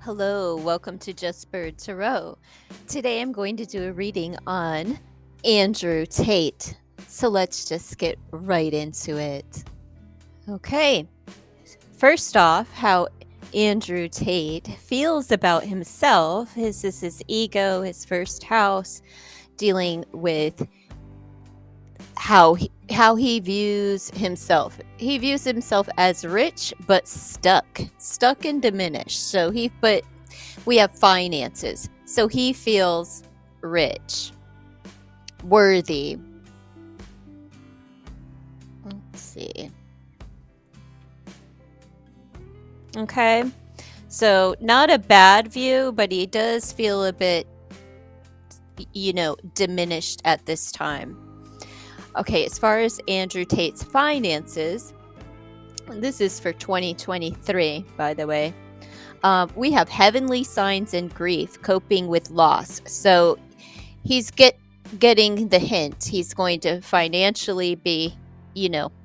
Hello, welcome to Just Bird Tarot. Today I'm going to do a reading on Andrew Tate. So let's just get right into it. Okay, first off, how Andrew Tate feels about himself. This is his ego, his first house, dealing with how he views himself. He views himself as rich but stuck and diminished. But we have finances. So he feels rich, worthy. Let's see. Okay. So not a bad view, but he does feel a bit, diminished at this time. Okay, as far as Andrew Tate's finances, this is for 2023, by the way. We have heavenly signs and grief, coping with loss. So he's getting the hint. He's going to financially be,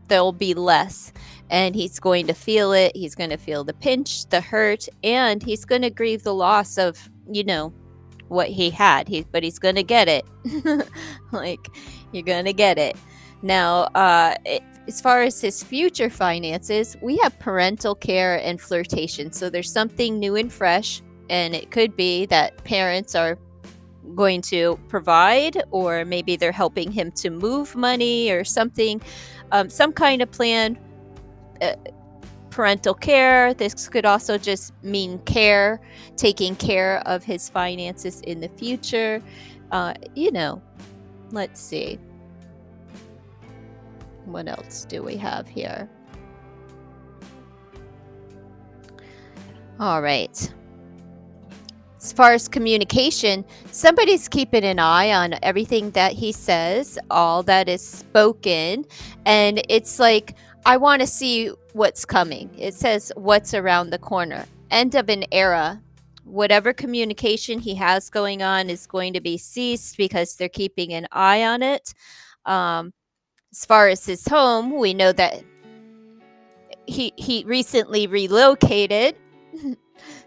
there'll be less. And he's going to feel it. He's going to feel the pinch, the hurt, and he's going to grieve the loss of, what he had. But he's going to get it. Like, you're going to get it. Now, as far as his future finances, we have parental care and flirtation. So there's something new and fresh, and it could be that parents are going to provide, or maybe they're helping him to move money or something, some kind of plan. Parental care. This could also just mean care, taking care of his finances in the future. Let's see. What else do we have here? All right. As far as communication, somebody's keeping an eye on everything that he says, all that is spoken. And it's like, I want to see what's coming. It says what's around the corner. End of an era. Whatever communication he has going on is going to be ceased because they're keeping an eye on it. As far as his home, we know that he recently relocated.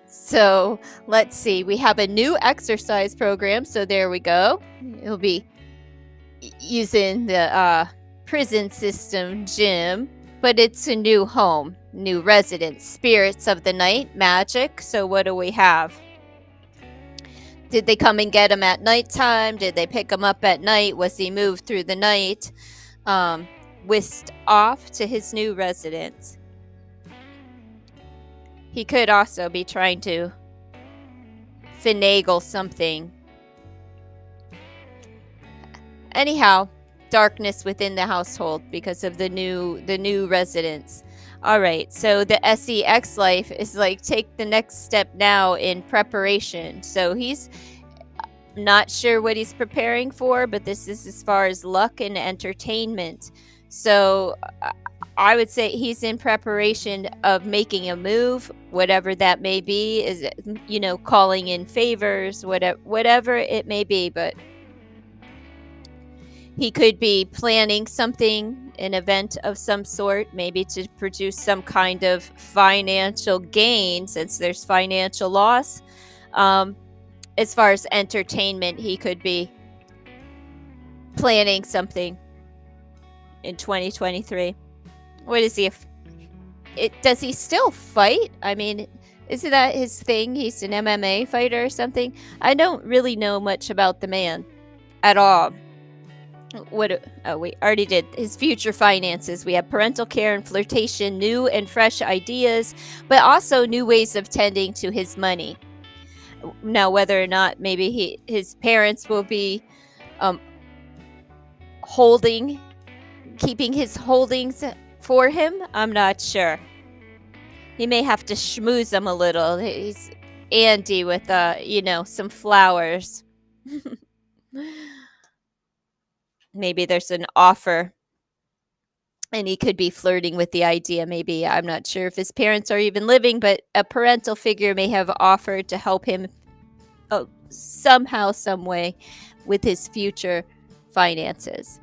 So let's see. We have a new exercise program. So there we go. He'll be using the prison system gym, but it's a new home, new residence, spirits of the night, magic. So what do we have? Did they come and get him at nighttime? Did they pick him up at night? Was he moved through the night? Whisked off to his new residence. He could also be trying to finagle something. Anyhow, darkness within the household because of the new residence. All right, so the SEX life is like, take the next step now in preparation. So he's not sure what he's preparing for, but this is as far as luck and entertainment. So I would say he's in preparation of making a move, whatever that may be. Is it, calling in favors, whatever it may be. But he could be planning something, an event of some sort, maybe to produce some kind of financial gain, since there's financial loss. As far as entertainment, he could be planning something in 2023. What is he? Does he still fight? I mean, isn't that his thing? He's an MMA fighter or something? I don't really know much about the man at all. We already did his future finances. We have parental care and flirtation, new and fresh ideas, but also new ways of tending to his money. Now, whether or not maybe his parents will be keeping his holdings for him, I'm not sure. He may have to schmooze them a little. He's Andy with some flowers. Maybe there's an offer, and he could be flirting with the idea. Maybe, I'm not sure if his parents are even living, but a parental figure may have offered to help him somehow, some way, with his future finances.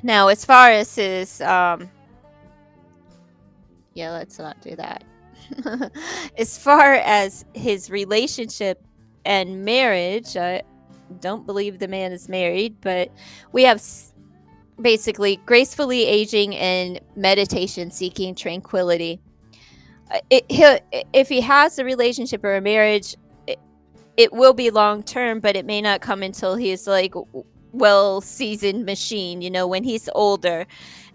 Now, as far as his let's not do that. As far as his relationship and marriage, I don't believe the man is married, but we have basically gracefully aging and meditation seeking tranquility. If he has a relationship or a marriage, it will be long term, but it may not come until he's like well seasoned machine, when he's older.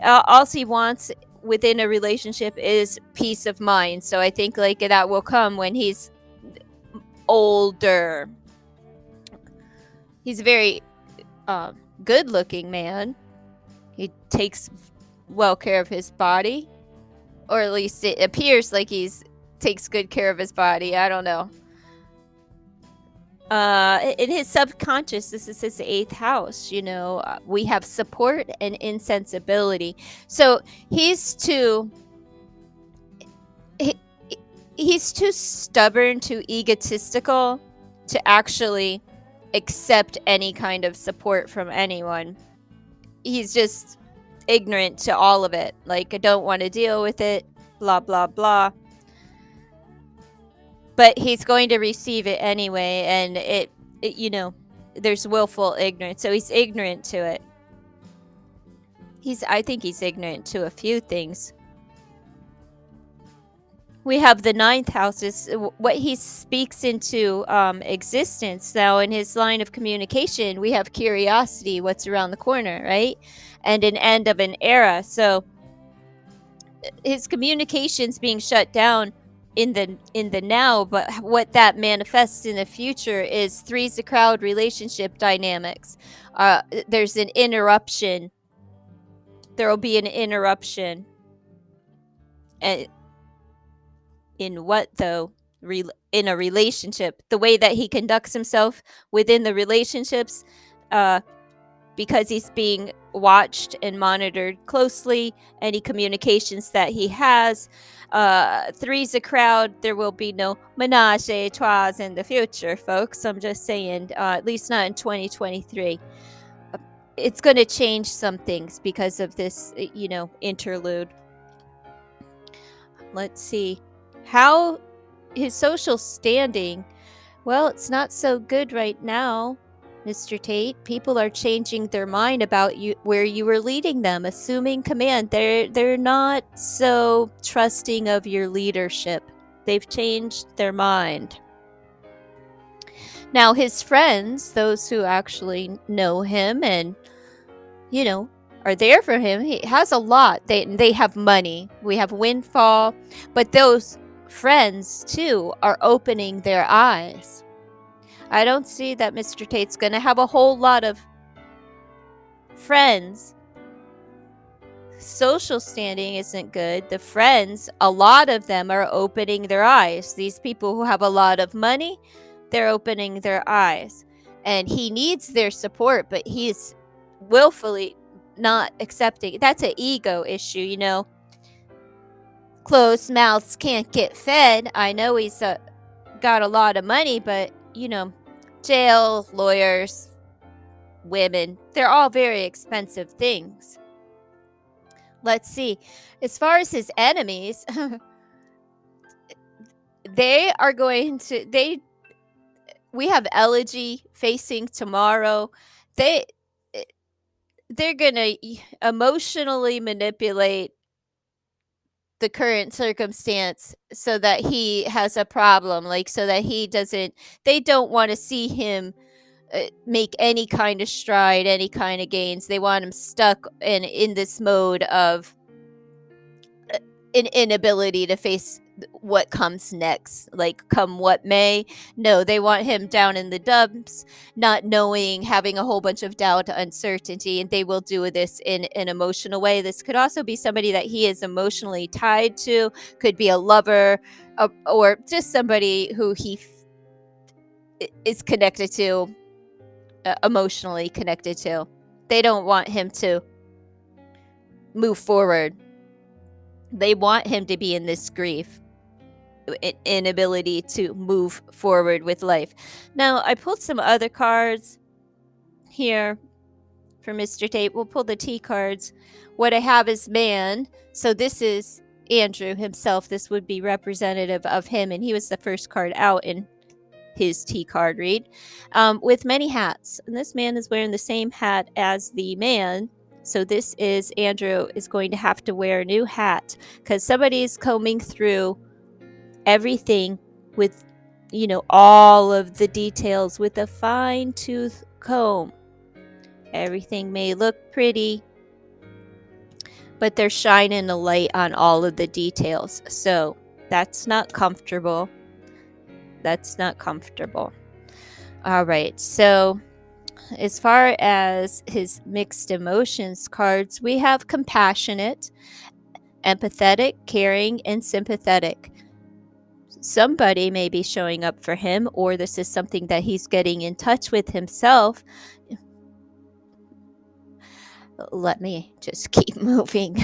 All he wants within a relationship is peace of mind. So I think like that will come when he's older. He's a very good looking man. He takes well care of his body, or at least it appears like he's takes good care of his body. I don't know. In his subconscious, this is his 8th house. We have support and insensibility. So he's too he, he's too stubborn, too egotistical to actually accept any kind of support from anyone. He's just ignorant to all of it. Like, I don't want to deal with it, blah blah blah. But he's going to receive it anyway, and it there's willful ignorance. So he's ignorant to it. I think he's ignorant to a few things. We have the 9th house is what he speaks into existence. Now, in his line of communication, we have curiosity, what's around the corner, right? And an end of an era. So his communication's being shut down in the now, but what that manifests in the future is three's a crowd relationship dynamics. There's an interruption. There will be an interruption. And in what though? In a relationship, the way that he conducts himself within the relationships, because he's being watched and monitored closely, any communications that he has. Three's a crowd. There will be no menage a trois in the future, folks. I'm just saying, at least not in 2023. It's going to change some things because of this, interlude. Let's see. How his social standing, well, it's not so good right now, Mr. Tate. People are changing their mind about you, where you were leading them, assuming command. They're not so trusting of your leadership. They've changed their mind. Now, his friends, those who actually know him and, are there for him, he has a lot. They have money. We have windfall, but those friends too are opening their eyes. I don't see that Mr. Tate's going to have a whole lot of friends. Social standing isn't good. The friends, a lot of them are opening their eyes. These people who have a lot of money, they're opening their eyes. And he needs their support, but he's willfully not accepting. That's an ego issue, Closed mouths can't get fed. I know he's got a lot of money, but, jail, lawyers, women, they're all very expensive things. Let's see. As far as his enemies, they are going to, we have Elegy facing tomorrow. They're going to emotionally manipulate the current circumstance so that he has a problem, so that they don't want to see him make any kind of stride, any kind of gains. They want him stuck in this mode of an inability to face what comes next, come what may. No, they want him down in the dumps, not knowing, having a whole bunch of doubt, uncertainty, and they will do this in an emotional way. This could also be somebody that he is emotionally tied to, could be a lover, or just somebody who he is connected to, emotionally connected to. They don't want him to move forward. They want him to be in this grief, inability to move forward with life. Now, I pulled some other cards here for Mr. Tate. We'll pull the T cards. What I have is man. So this is Andrew himself. This would be representative of him, and he was the first card out in his T card read, with many hats. And this man is wearing the same hat as the man. So this is Andrew is going to have to wear a new hat because somebody's combing through everything with, all of the details with a fine tooth comb. Everything may look pretty, but they're shining a light on all of the details. So that's not comfortable. That's not comfortable. All right. So as far as his mixed emotions cards, we have compassionate, empathetic, caring, and sympathetic. Somebody may be showing up for him, or this is something that he's getting in touch with himself. Let me just keep moving.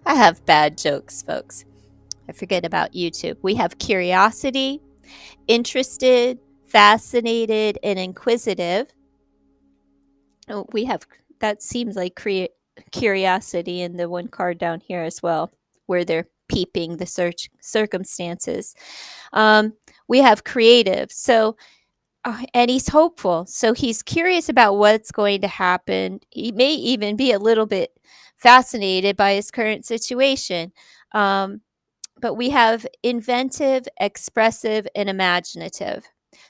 I have bad jokes, folks. I forget about YouTube. We have curiosity, interested, fascinated, and inquisitive. Oh, we have that seems like curiosity in the one card down here as well, where they're peeping the circumstances. We have creative. So and he's hopeful. So he's curious about what's going to happen. He may even be a little bit fascinated by his current situation. But we have inventive, expressive, and imaginative.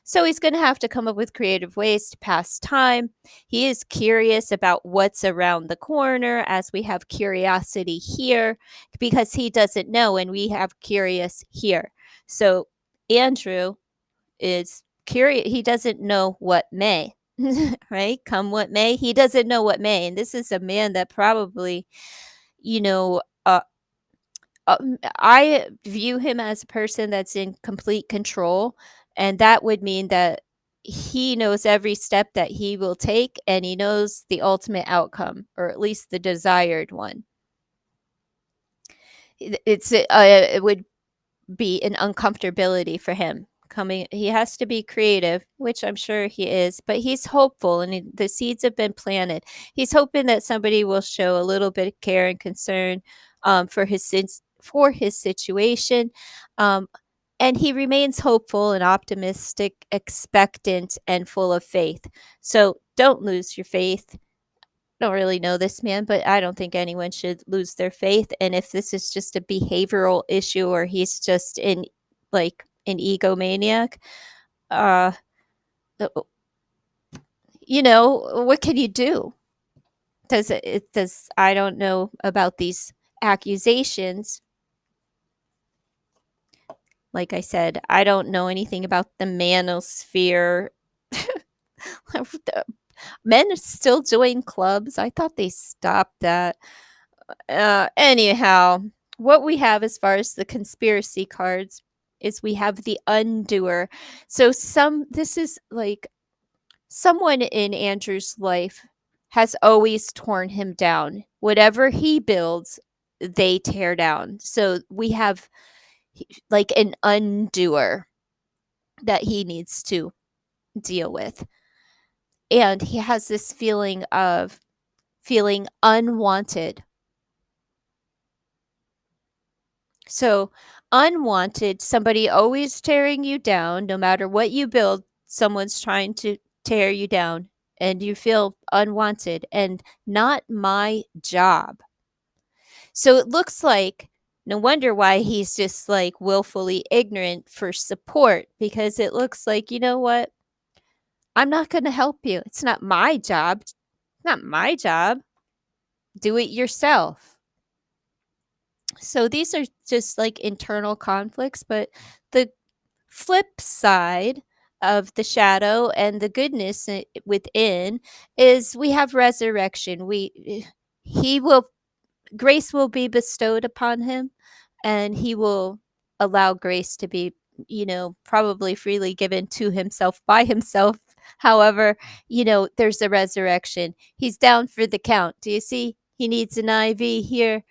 So he's going to have to come up with creative ways to pass time. He is curious about what's around the corner, as we have curiosity here, because he doesn't know, and we have curious here. So Andrew is curious. He doesn't know what may, right? Come what may. He doesn't know what may. And this is a man that probably, you know, I view him as a person that's in complete control. And that would mean that he knows every step that he will take, and he knows the ultimate outcome, or at least the desired one. It would be an uncomfortability for him coming. He has to be creative, which I'm sure he is, but he's hopeful, and the seeds have been planted. He's hoping that somebody will show a little bit of care and concern for his situation, and he remains hopeful and optimistic, expectant, and full of faith. So don't lose your faith. Don't really know this man, but I don't think anyone should lose their faith. And if this is just a behavioral issue, or he's just an egomaniac, uh, uh, what can you do? Does I don't know about these accusations. Like I said, I don't know anything about the manosphere. Men still join clubs. I thought they stopped that. Anyhow, what we have as far as the conspiracy cards is we have the undoer. So this is like someone in Andrew's life has always torn him down. Whatever he builds, they tear down. So we have like an undoer that he needs to deal with. And he has this feeling of feeling unwanted. So, unwanted, somebody always tearing you down, no matter what you build, someone's trying to tear you down, and you feel unwanted and not my job. So it looks like no wonder why he's just like willfully ignorant for support, because it looks like, you know what? I'm not going to help you. It's not my job. It's not my job. Do it yourself. So these are just like internal conflicts, but the flip side of the shadow and the goodness within is we have resurrection. He will grace will be bestowed upon him, and he will allow grace to be, probably freely given to himself by himself. However, there's a resurrection. He's down for the count. Do you see? He needs an IV here,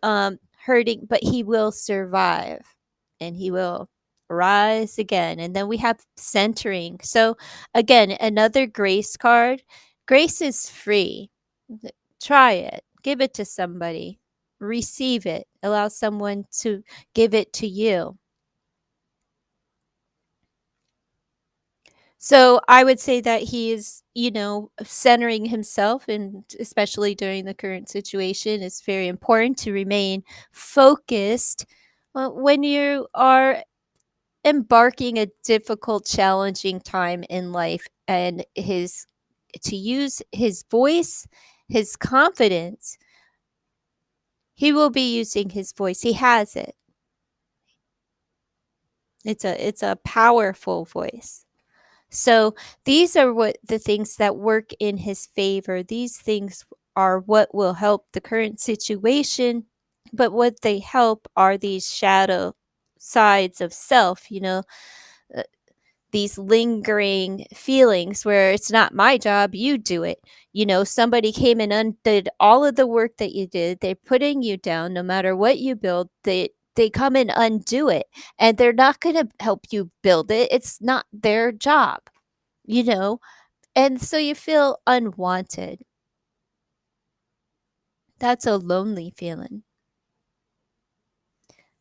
hurting, but he will survive, and he will rise again. And then we have centering. So again, another grace card. Grace is free. Try it. Give it to somebody. receive it. Allow someone to give it to you. So I would say that he is, centering himself, and especially during the current situation, it's very important to remain focused when you are embarking a difficult, challenging time in life, and his to use his voice, his confidence. He will be using his voice. He has it. It's a powerful voice. So these are what the things that work in his favor. These things are what will help the current situation, but what they help are these shadow sides of self, uh, these lingering feelings where it's not my job, you do it. Somebody came and undid all of the work that you did. They're putting you down no matter what you build. They come and undo it, and they're not going to help you build it. It's not their job, you know? And so you feel unwanted. That's a lonely feeling.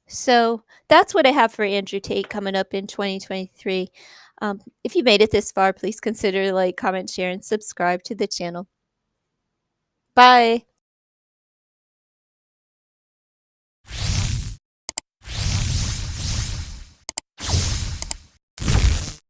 So that's what I have for Andrew Tate coming up in 2023. If you made it this far, please consider like, comment, share, and subscribe to the channel. Bye.